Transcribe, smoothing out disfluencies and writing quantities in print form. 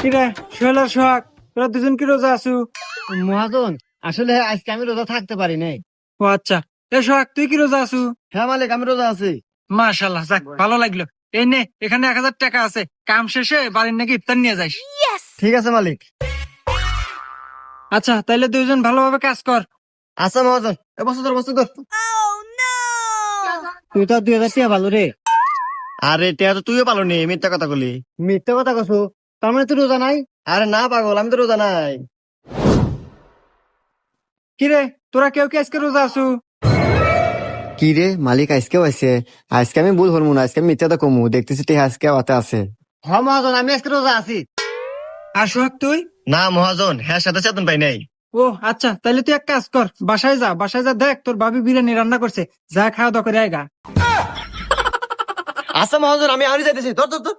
কিরে সোহেল আর সোহাগ, তোরা দুজন কি রোজা আছু? মহাজন, আসলে আজকে আমি রোজা থাকতে পারি নাই। ও আচ্ছা। এ সোহাগ, তুই কি রোজা আছু? হ্যাঁ মালিক, আমি রোজা আছি। মাশাল্লাহ, যাক ভালো লাগলো। এই নে, এখানে 1,000 টাকা আছে, কাম শেষে বাড়ির নাকি ইফতার নিয়ে যাইস। ঠিক আছে মালিক। আচ্ছা, তাইলে দুইজন ভালোভাবে কাজ কর। আচ্ছা মহাজন, এ বসে ধর বসে ধর। তুই তো 2,000 টাকা ভালো রে। আরে টিয়া তো তুইও পালো নি, মিথ্যা কথা বলি। মিথ্যা কথা কছো, তার মানে তুই রোজা নাই? আরে না পাগল, আমি তো রোজা নাই। কিরে, তোরা কেউ কি আজকে রোজা আছু? কি রে মালিক, আজকেও আছে? আজকে আমি ভুল হরমু না, আজকে আমি মিথ্যাটা কমু, দেখতেছি টিয়া আজকে হাতে আছে। হ্যাঁ মহাজন, আমি আজকে রোজা আছি। আর সোহাগ তুই? না মহাজন, হ্যাঁ সাথে চেতন পাই নাই। ও আচ্ছা, তাইলে তুই এক কাজ কর, বাসায় যা দেখ তোর ভাবি বিরিয়ানি রান্না করছে, যা খাওয়া দাওয়া করে আয়গা। আচ্ছা মহাজন, আমি আরই যাইতেছি, ধর ধর ধর।